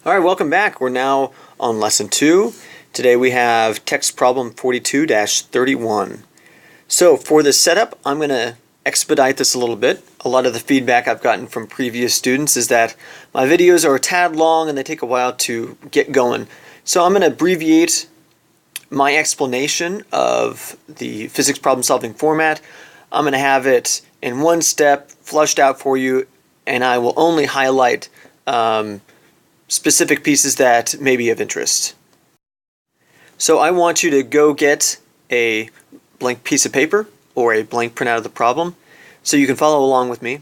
Alright, welcome back. We're now on Lesson 2. Today we have text problem 42-31. So for the setup, I'm going to expedite this a little bit. A lot of the feedback I've gotten from previous students is that my videos are a tad long and they take a while to get going. So I'm going to abbreviate my explanation of the physics problem solving format. I'm going to have it in one step, flushed out for you, and I will only highlight specific pieces that may be of interest. So I want you to go get a blank piece of paper or a blank printout of the problem so you can follow along with me.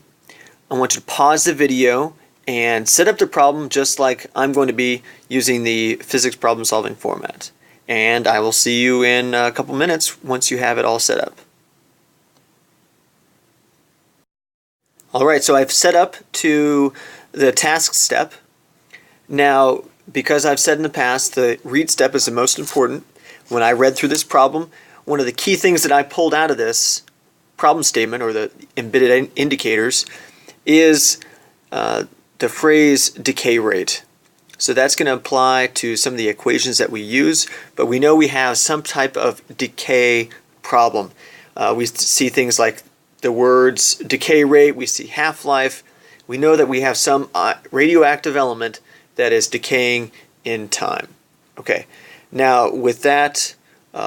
I want you to pause the video and set up the problem just like I'm going to be using the physics problem solving format. And I will see you in a couple minutes once you have it all set up. Alright, so I've set up to the task step. Now, because I've said in the past the read step is the most important, when I read through this problem, one of the key things that I pulled out of this problem statement, or the embedded indicators, is the phrase decay rate. So that's going to apply to some of the equations that we use, but we know we have some type of decay problem. We see things like the words decay rate, we see half-life. We know that we have some radioactive element that is decaying in time. Okay, now with that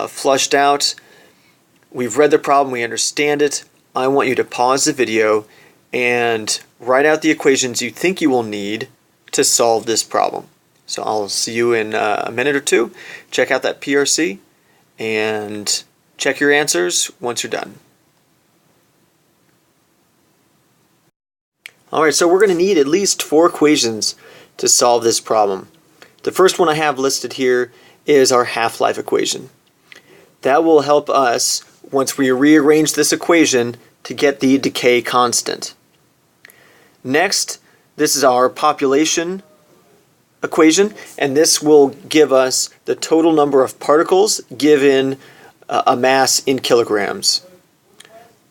flushed out, we've read the problem, we understand it. I want you to pause the video and write out the equations you think you will need to solve this problem. So I'll see you in a minute or two. Check out that PRC and check your answers once you're done. Alright, so we're going to need at least 4 equations to solve this problem. The first one I have listed here is our half-life equation. That will help us, once we rearrange this equation, to get the decay constant. Next, this is our population equation, and this will give us the total number of particles given a mass in kilograms.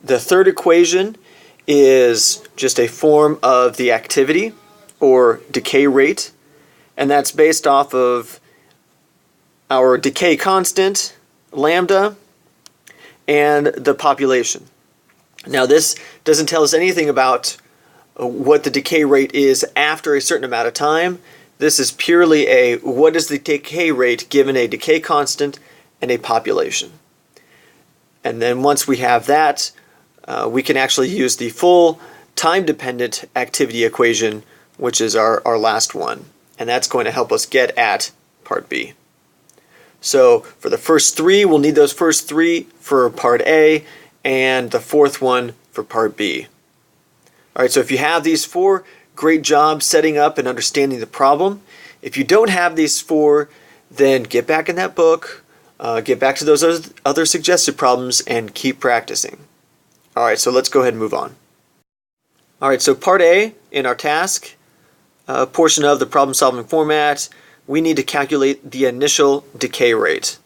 The third equation is just a form of the activity, or decay rate, and that's based off of our decay constant, lambda, and the population. Now this doesn't tell us anything about what the decay rate is after a certain amount of time. This is purely a what is the decay rate given a decay constant and a population. And then once we have that, we can actually use the full time-dependent activity equation, which is our last one. And that's going to help us get at part B. So for the first 3, we'll need those first 3 for part A, and the fourth one for part B. Alright, so if you have these 4, great job setting up and understanding the problem. If you don't have these 4, then get back in that book, get back to those other suggested problems, and keep practicing. Alright, so let's go ahead and move on. Alright, so part A in our task portion of the problem solving format, we need to calculate the initial decay rate.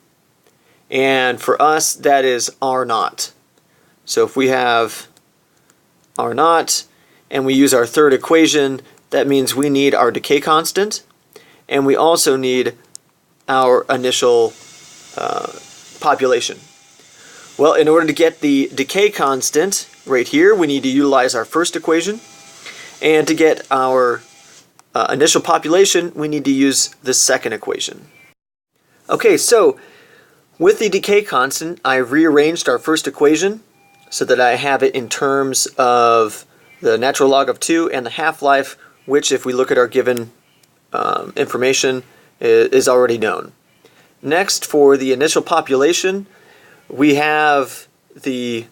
And for us, that is R0. So if we have R0 and we use our third equation, that means we need our decay constant, and we also need our initial population. Well, in order to get the decay constant right here, we need to utilize our first equation, and to get our initial population, we need to use the second equation. Okay, so with the decay constant, I've rearranged our first equation so that I have it in terms of the natural log of 2 and the half-life, which, if we look at our given information, is already known. Next, for the initial population, we have the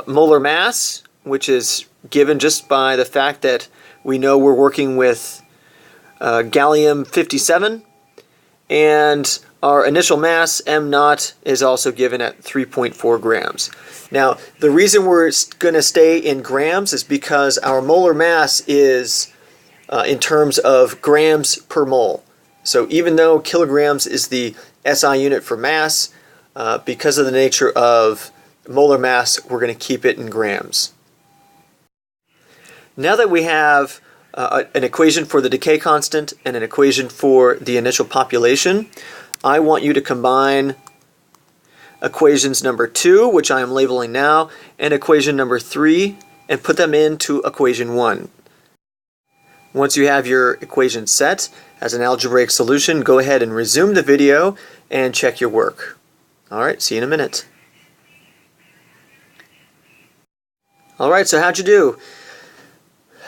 molar mass, which is given just by the fact that we know we're working with gallium-57, and our initial mass, M0, is also given at 3.4 grams. Now, the reason we're going to stay in grams is because our molar mass is in terms of grams per mole. So even though kilograms is the SI unit for mass, because of the nature of molar mass, we're going to keep it in grams. Now that we have an equation for the decay constant and an equation for the initial population, I want you to combine equations number 2, which I am labeling now, and equation number 3, and put them into equation 1. Once you have your equation set as an algebraic solution, go ahead and resume the video and check your work. Alright, see you in a minute. Alright, so how'd you do?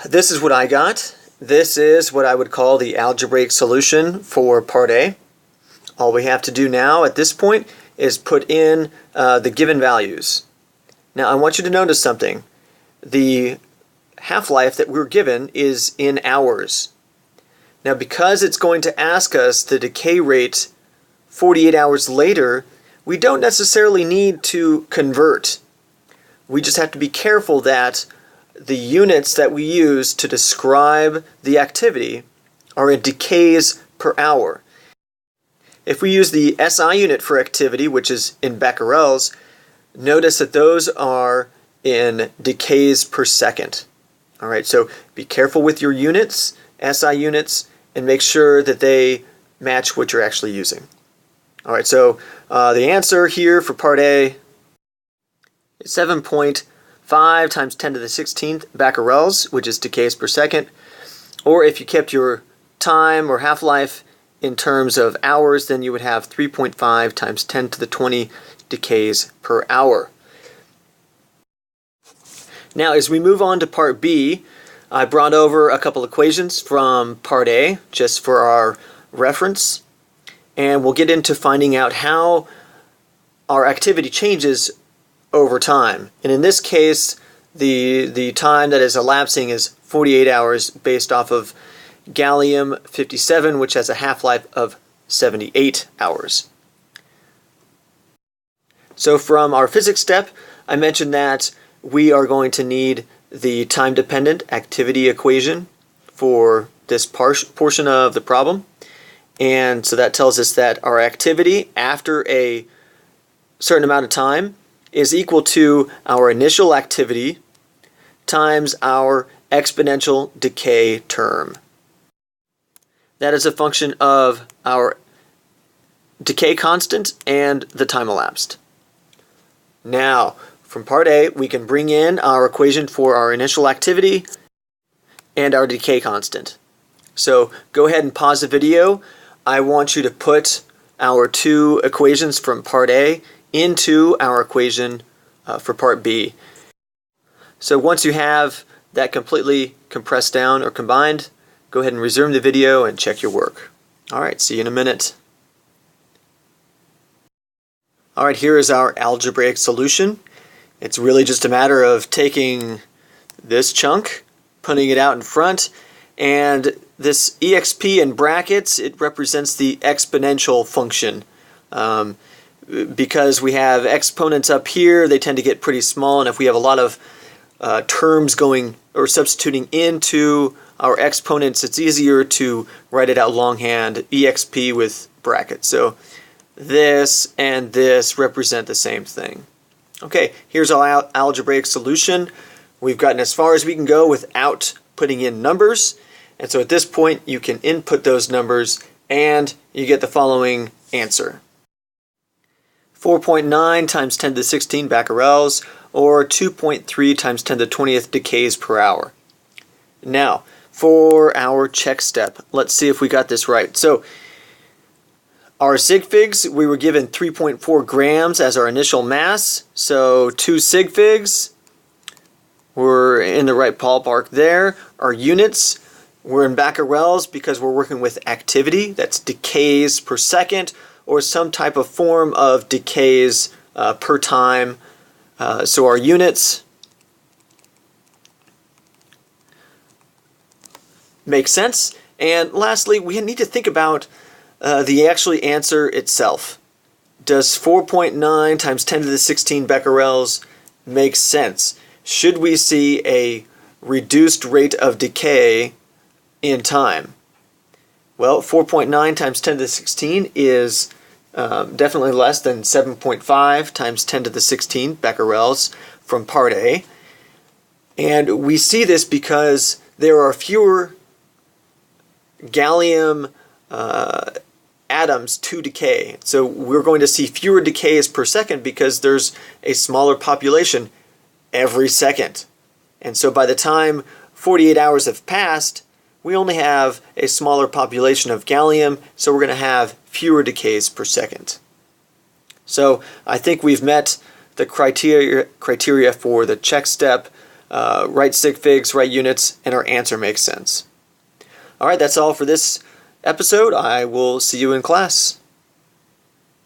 This is what I got. This is what I would call the algebraic solution for part A. All we have to do now at this point is put in the given values. Now I want you to notice something. The half-life that we're given is in hours. Now because it's going to ask us the decay rate 48 hours later, we don't necessarily need to convert. We just have to be careful that the units that we use to describe the activity are in decays per hour. If we use the SI unit for activity, which is in becquerels, notice that those are in decays per second. Alright, so be careful with your units, SI units, and make sure that they match what you're actually using. Alright, so the answer here for part A is 7.5 times 10 to the 16th becquerels, which is decays per second. Or if you kept your time or half-life in terms of hours, then you would have 3.5 times 10 to the 20 decays per hour. Now, as we move on to part B, I brought over a couple equations from part A, just for our reference, and we'll get into finding out how our activity changes over time. And in this case, the time that is elapsing is 48 hours based off of gallium-57, which has a half-life of 78 hours. So from our physics step, I mentioned that we are going to need the time-dependent activity equation for this portion of the problem. And so that tells us that our activity after a certain amount of time is equal to our initial activity times our exponential decay term. That is a function of our decay constant and the time elapsed. Now, from part A, we can bring in our equation for our initial activity and our decay constant. So go ahead and pause the video. I want you to put our two equations from part A into our equation for part B. So once you have that completely compressed down or combined, go ahead and resume the video and check your work. Alright, see you in a minute. Alright, here is our algebraic solution. It's really just a matter of taking this chunk, putting it out in front, and this exp in brackets, it represents the exponential function. Because we have exponents up here, they tend to get pretty small, and if we have a lot of terms going or substituting into our exponents, it's easier to write it out longhand, exp with brackets. So this and this represent the same thing. Okay, here's our algebraic solution. We've gotten as far as we can go without putting in numbers, and so at this point you can input those numbers and you get the following answer. 4.9 times 10 to the 16 becquerels, or 2.3 times 10 to the 20th decays per hour. Now, for our check step, let's see if we got this right. So, our sig figs, we were given 3.4 grams as our initial mass, so 2 sig figs, we're in the right ballpark there. Our units, we're in becquerels because we're working with activity, that's decays per second, or some type of form of decays per time. So our units make sense. And lastly, we need to think about the actual answer itself. Does 4.9 times 10 to the 16 becquerels make sense? Should we see a reduced rate of decay in time? Well, 4.9 times 10 to the 16 is definitely less than 7.5 times 10 to the 16 becquerels from part A. And we see this because there are fewer gallium atoms to decay. So we're going to see fewer decays per second because there's a smaller population every second. And so by the time 48 hours have passed, we only have a smaller population of gallium, so we're going to have fewer decays per second. So I think we've met the criteria for the check step, right sig figs, right units, and our answer makes sense. All right, that's all for this episode. I will see you in class.